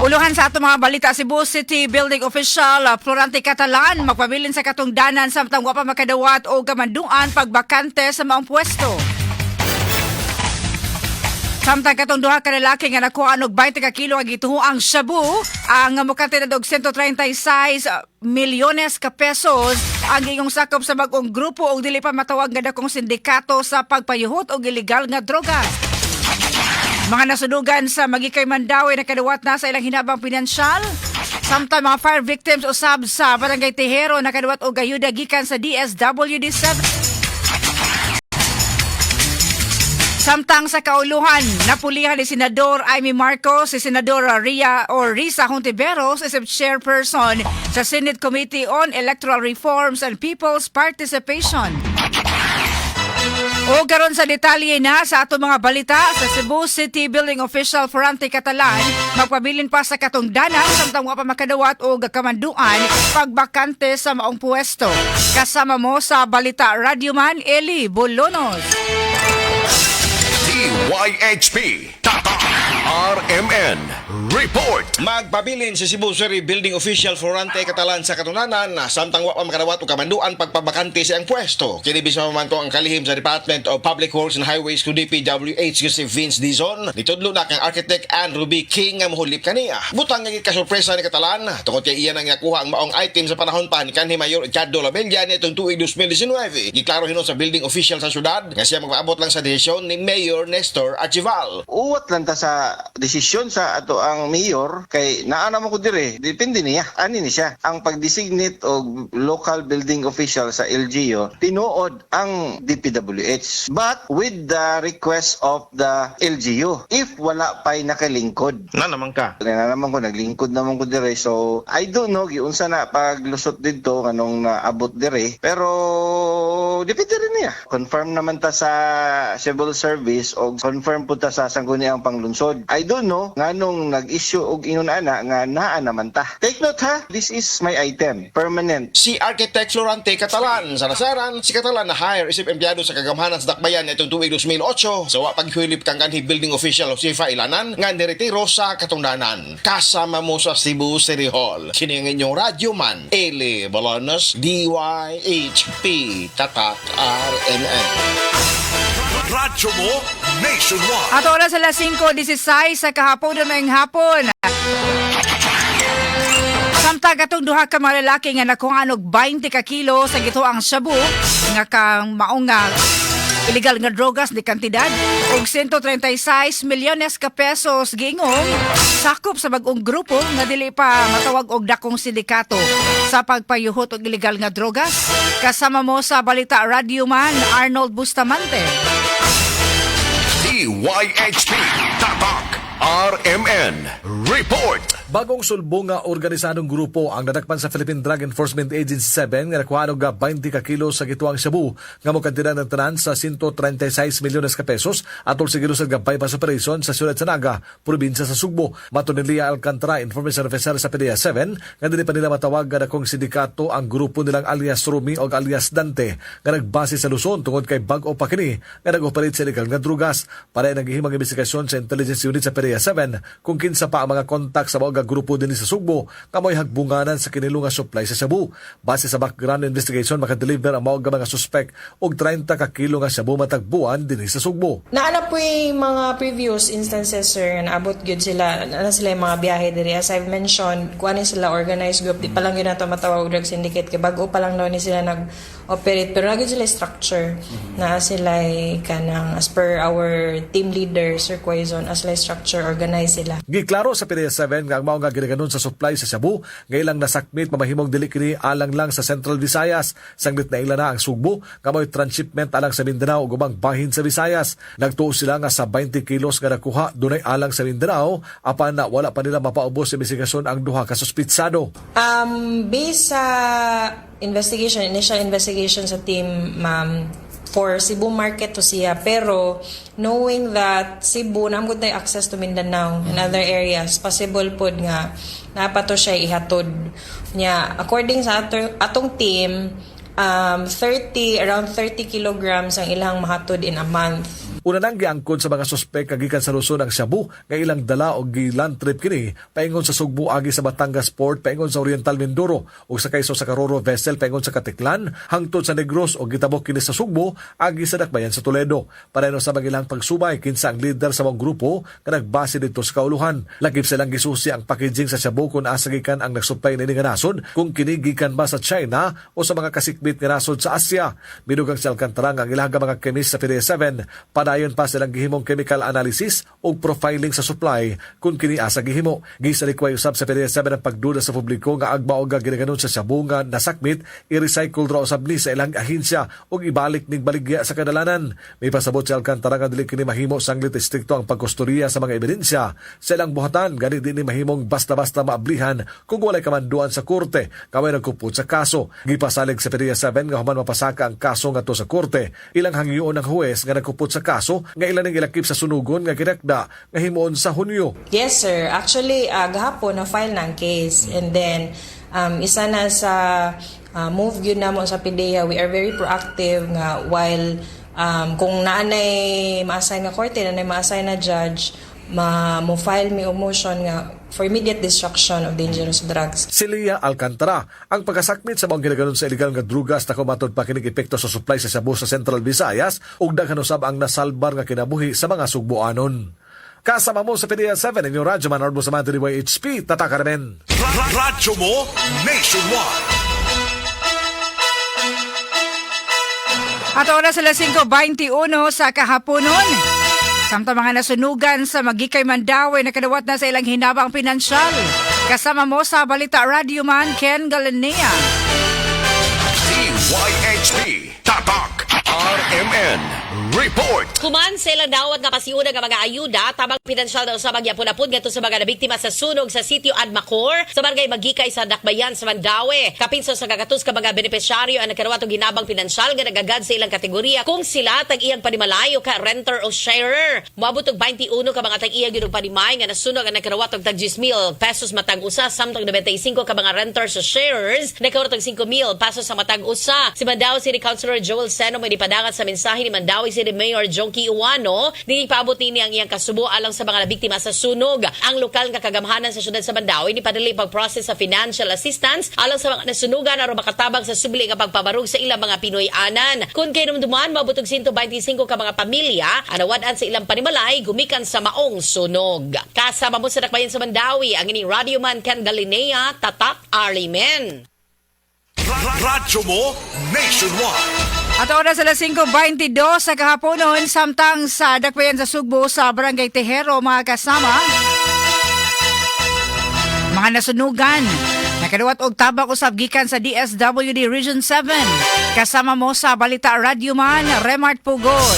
Uluhan sa ato mga balita, Cebu City Building Official Florante Catalan magpabilin sa katungdanan samtang wa pa makadawat o gamanduan pagbakante sa maong pwesto. Samtang katong duha ka lalaki nga nakuha og 20 ka kilo ang gituhuang shabu, ang mukante na og 136 milyones ka pesos ang iyong sakop sa bagong grupo og dili pa matawag nga dakong sindikato sa pagpayuhot og ilegal nga droga. Mga nasunugan sa Magikay Mandawi na kadawat na sa ilang hinabang pinansyal. Samtang mga fire victims usab sa Barangay Tejero na kadawat og ayuda gikan sa DSWD-7. Samtang sa kauluhan, napulihan ni Senador Amy Marcos, si Senador Risa Hontiveros, isip chairperson sa Senate Committee on Electoral Reforms and People's Participation. O karon sa detalye na sa ato mga balita sa Cebu City Building Official Florante Catalan, magpabilin pa sa katungdanan samtang wa pa makadawat o kamanduan pagbakante sa maong pwesto. Kasama mo sa balita Radyoman Eli Bolonos. DYHP Tata RMN Report. Magpabilin si Cebu City Building Official Florante Catalan sa katunanan na samtang wa pa makadawat o kamanduan pagpabakante sa ang pwesto. Kini bisama man to ang kalihim sa Department of Public Works and Highways to DPWH si Vince Dizon. Nitudlo na kang architect Andrew B. King nga mohulip kaniya. Butang nga kasurpresa ni Catalan tungod kay iya nang nakuha ang maong item sa panahon pa ni kanhi Mayor Edgardo Labella nitong tuig 2019. Giklaro hinon sa building official sa syudad nga siya magpaabot lang sa desisyon ni Mayor Nestor Archival. Uwat lang ta sa desisyon sa ato ang mayor kay naa naman ko dire depende niya ani ni siya ang pag-designate og local building official sa LGU tinuod ang DPWH but with the request of the LGU if wala pa'y nakalingkod Na naman ka. na naman ko naglingkod naman ko dire so I don't know giunsa na paglusot didto nganong naabot dire pero depende rin niya confirm naman ta sa civil service o confirm po ta sa sangguniang panglunsod. I don't know nganong nag-issue og ingon ana nga naa naman ta. Take note ha, this is my item, permanent. Si Architect Florante Catalan sa nasaran, si Catalan na hire isip empleyado sa kagamhanan sa dakbayan itong tuig 2008 sa wa paghilip kang kanhi building official o sifa ilanan nga niretiro sa katungdanan. Kasama mo sa Cebu City Hall. Kini ang inyong radyoman, Eli Bolonos, DYHP Tatak RMN. Radyo mo Nationwide. Ato oras sa 5:16 sa kahapon ng hapon. Samtang katong duha ka mga lalaki nga nakuha og 20 ka kilo sa gituang shabu nga kang maong nga illegal nga drogas di kantidad og 136 milyones ka pesos giingong sakop sa bagong grupo nga dili pa matawag og dakong sindikato sa pagpayuhot og illegal nga drogas. Kasama mo sa balita Radyoman Arnold Bustamante. DYHP Tatak RMN Report. Bagong sulbong nga organisadong grupo ang nadakpan sa Philippine Drug Enforcement Agency 7 nga nakuha og 20 ka kilo sa gituang shabu nga mokantidad ng tanan sa 136 milyones ka pesos atol sa gilusad nga bypass operation sa siyudad sa Naga, probinsya sa Sugbo. Mato ni Lia Alcantara, information officer sa PDEA 7, nga dili pa nila matawag nga dakong sindikato ang grupo nilang alias Rumi o alias Dante nga nagbase sa Luzon tungod kay bag-o pa kini nga nag-operate sa illegal nga drugas. Para naghihimang investigasyon sa intelligence unit sa PDEA 7 kung kinsa pa ang mga kontak sa mga grupo din sa Sugbo kamoy hagbunganan sa kinilo nga supply sa shabu. Base sa background investigation, makadeliver ang mga suspect og 30 ka kilo nga shabu matagbuan din sa Sugbo. Naala po yung mga previous instances, sir, na naabot good sila, na sila yung mga biyahe diri. As I've mentioned, kuha ni sila organized group, di pa lang yun nato matawag drug syndicate, kaya bago pa lang daw ni sila nag-operate, pero naging sila structure, na sila kanang, as per our team leader, Sir Quaison, as sila structure, organize sila. Giklaro sa PDEA 7 nga ang mao nga ginaganon sa supply sa shabu nga ilang nasakmit mamahimong dili kini alang lang sa Central Visayas. Sanglit na ila na ang Sugbo nga mo'y transshipment alang sa Mindanao ug ubang bahin sa Visayas. Nagtuo sila nga sa 20 kilos nga nakuha dunay alang sa Mindanao apan na wala pa nila mapaubos sa investigasyon ang duha ka suspitsado. Based sa initial investigation sa team, for Cebu market to siya, pero knowing that Cebu namgud na access to Mindanao and other areas, possible pod nga napato siya ihatod niya according sa atong team. Around 30 kilograms ang ilang mahatod in a month. Una nang giangkon sa mga suspek kagikan sa Luzon ang shabu nga ilang dala og giland trip kini paingon sa Sugbo agi sa Batangas Port, paingon sa Oriental Mindoro ug sa kayso sa Caroro vessel paingon sa Katiklan hangtod sa Negros og gitabok kini sa Sugbo agi sa Dakbayan sa Toledo. Pareho sa magilang pagsubay kinsa ang leader sa mga grupo nga nagbase dito sa kauluhan. Lakip silang gisusi ang packaging sa shabu kung asa gikan ang nagsupply ni nga nasod kung kini gikan ba sa China o sa mga kasikbit nga nasod sa Asia. Binugang sa Alcantara ang ilaga mga kemis sa PDEA 7, padayon pa silang gihimong chemical analysis o profiling sa supply kung kini asa gihimo. Gisalikway usab sa PDEA 7 ang pagduda sa publiko nga agba og ginaganon sa shabu nga nasakmit i-recycle ra usab ni sa ilang ahensya o ibalik ning baligya sa kadalanan. May pasabot sa Alcantara nga dili kini mahimo sanglit istrikto ang pagkustorya sa mga ebidensya sa ilang buhatan, gani din ni mahimong basta-basta maablihan kung walay kamanduan sa korte kamay nagkupot sa kaso. Gipasalig sa PDEA 7 nga human mapasaka ang kaso ngadto sa korte. Ilang hangyoon ng huwes nga nagkupot sa kaso nga ilan ning ilakip sa sunugon nga kinakda nga himuon sa Hunyo. Yes, sir. Actually, gahapon na-file ng case. And then, isa na sa move yun na mo sa PDEA, we are very proactive nga while kung naanay ma-assign na korte, naanay ma-assign na judge, mo-file mi o motion nga for immediate destruction of dangerous drugs. Si Lia Alcantara, ang pagkasakmit sa mga ginaganon sa illegal nga drugas na kumatod pa kining epekto sa supply sa shabu sa Central Visayas ug daghan usab ang nasalbar nga kinabuhi sa mga Sugboanon. Kasama mo sa PDEA 7 inyong radyo man Orbo sa Manti YHP Tatak Carmen. Radyo mo nationwide. At oras sila 5:21 sa kahaponon. Samtang mga nasunugan sa Magikay Mandawi na kadawat na sa ilang hinabang pinansyal. Kasama mo sa Balita Radio Man, Ken Galanea. DYHP Tatak RMN Report. Kuman sa ilang dawat nga pasiuna nga mga ayuda tabang pinansyal daw sa magyapon-apon ngadto sa mga nabiktima sa sunog sa sitio Admacor sa barangay Magikay sa Dakbayan sa Mandawi. Kapinso sa kagatos ka mga benepisyaryo ang nakarawat og ginabang pinansyal nga nagagad sa ilang kategorya kung sila tag iyang panimalayo ka renter o sharer. Moabot og 21 ka mga tag iyang gyud panimay nga nasunog ang nakarawat og tag 10,000 pesos matag usa samtang 95 ka mga renters o sharers nakarawat og 5,000 pesos sa matag usa. Si Mandawi City Councilor Joel Seno may dipadangat sa mensahe ni Mandawi City Mayor Jonky Uwano dili paabot nini ang iyang kasubo alang sa mga nabiktima sa sunog. Ang lokal nga kagamhanan sa syudad sa Mandawi ni padali pag-process sa financial assistance alang sa mga nasunugan aron makatabang sa subli nga pagpabarug sa ilang mga Pinoy-anan. Kung kinumduman mabutog 125 ka mga pamilya anawad-an sa ilang panimalay gumikan sa maong sunog. Kasama mo sa Dakbayan sa Mandawi ang ining Radio Man Ken Galinea Tatak Arimen. Radyo mo nationwide. At oras sila 5:22 sa kahaponon samtang sa Dakbayan sa Sugbo sa Barangay Tejero mga kasama. Mga nasunugan. Nakadawat og tabak usab gikan sa DSWD Region 7. Kasama mo sa Balita Radio Man, Remart Pugol.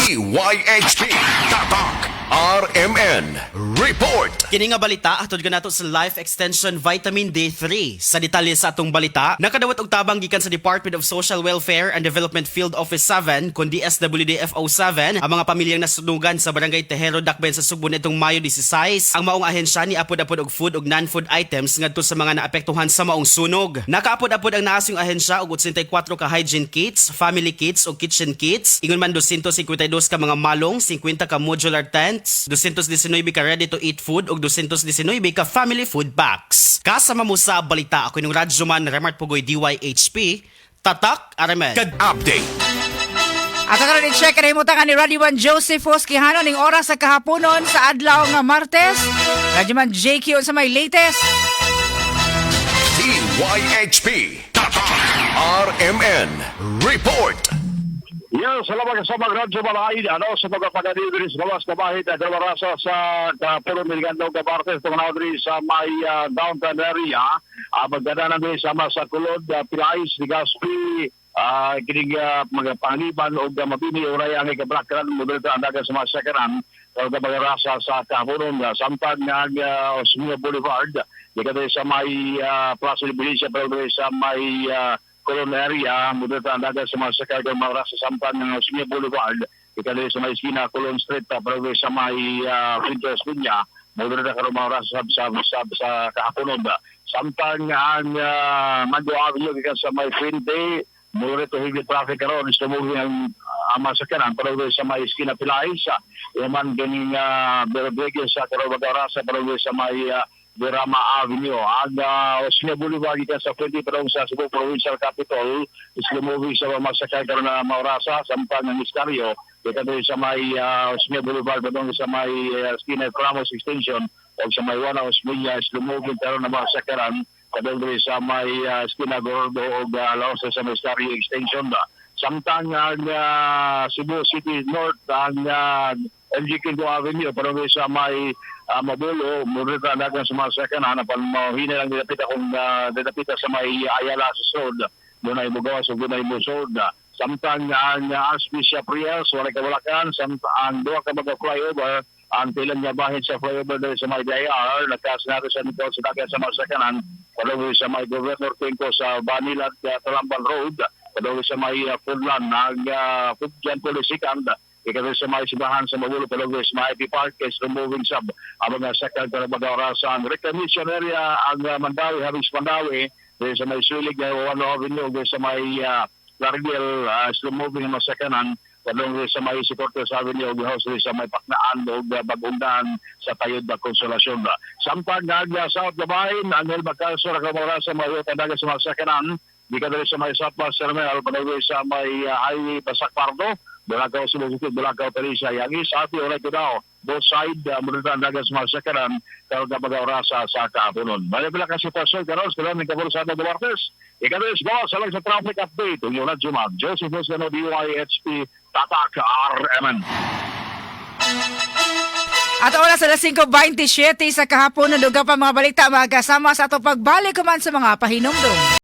DYHP Tatak RMN Report. Kini nga balita atod kanato sa Life Extension Vitamin D3. Sa detalye sa atong balita, nakadawat og tabang gikan sa Department of Social Welfare and Development Field Office 7 kun DSWD FO 7 ang mga pamilyang nasunugan sa Barangay Tejero Dakbayan sa Sugbo nitong Mayo 16. Ang maong ahensya ni apod-apod og food og non-food items ngadto sa mga naapektuhan sa maong sunog. Nakaapod-apod ang naasong ahensya og 84 ka hygiene kits, family kits ug kitchen kits. Ingon man 252 ka mga malong, 50 ka modular tents, 219 ka ready-to-eat food ug 219 ka family food packs. Kasama mo sa balita ako yung Radyoman Remart Pugoy DYHP Tatak Aramen. Update. At ang karoon i-check na himutangan ni Radyoman Joseph Oskihano ning oras sa kahaponon sa adlaw nga Martes. Radyoman JQ sa may latest. DYHP Tatak RMN Report. Yes, salamat sa mga radyo malain. Sa mga pag-delivery sa gawas na bahid at dawarasa sa Puro Miligandong Cabartes, tungan na sa may downtown area. Magdadanan din sama sa Kulod, Pilais, Ligaspi, kinig mga pangliban o mabini uray ang ikablakaran, modalita ang dagat sa mga sekaran. O mga rasa sa Kapunon, samtang ng Osmia Boulevard, dito sa may Plaza Liberia, pero sa may Colon area, mudata ang dagat sa mga sakay ng mga rasa sampan ng Osmia Boulevard, ikali sa may esquina, Colon Street, pero sa may Pintos Pinya, mudata ka ng mga rasa sa kahaponon. Samtang ang Mando Avenue, ikan sa may Frente, mudata higit traffic karon, istamugin ang ang masakyanan pero sa may iskina Pilay sa yaman ganing Rodriguez sa Carabagara sa pero sa may Derama Avenue. Ang Osmeña Boulevard ikan sa 20 pero sa Cebu Provincial Capital is moving sa masakay karon na Maurasa sampan ng Iscario ikan sa may Osmeña Boulevard padong sa may iskina Ramos Extension o sa may Juana Osmeña is moving karon na masakaran kadong sa may iskina Gordo o Laos sa may Iscario Extension samtang ang Cebu City North ang LG Quinto Avenue pero sa may Mabulo, murita nagan sa mga second hanapan mo hina lang dinapita kung dinapita sa may Ayala sa Sod doon ay mugawas o doon ay musod samtang ang Aspisia Prias wala kawalakan samtang ang duwa ka mga flyover ang tilang niya bahid sa flyover dahil sa may DIR nagkasinado sa nito sa dagat sa mga sekanan palawin sa may Governor Pinco sa Banilat Talamban Road palawin sa may Foodland Foodland Polisikan ikatulad sa mga sibahan sa Mabulo Palogres, sa IP Park is removing sub ang mga second na Bagawara sa reclamation area ang Mandawi, Habis Mandawi sa may Sulig na Wano Avenue sa may Largel is removing ang mga secondan palong sa may Sicortes Avenue sa may Paknaan o Bagundan sa Tayod na Konsolasyon. Samtang South Gabahin, ang Helbacalso na Kamara sa may Tandaga sa mga secondan di ka sa may Southwest Terminal palong sa may Highway Basak Pardo Bulacau Cebu, Bulacau Teresa, Yangis, ati ulit ko daw. Both side, muritan dagat sa mga sekaran, karoon ka pag-aurasa sa kapunon. Malapila ka sitwasyon, karoon, karoon, ng Kabursada Duartes. Ikalis, boss, alang sa traffic update. Ang yun at Jumag, Joseph Muscano, DYHP, Tatak, RMN. At oras alas 5:27 sa kahapon, naduga pa mga balita, mga kasama sa ato pagbalik kuman sa mga pahinumdum.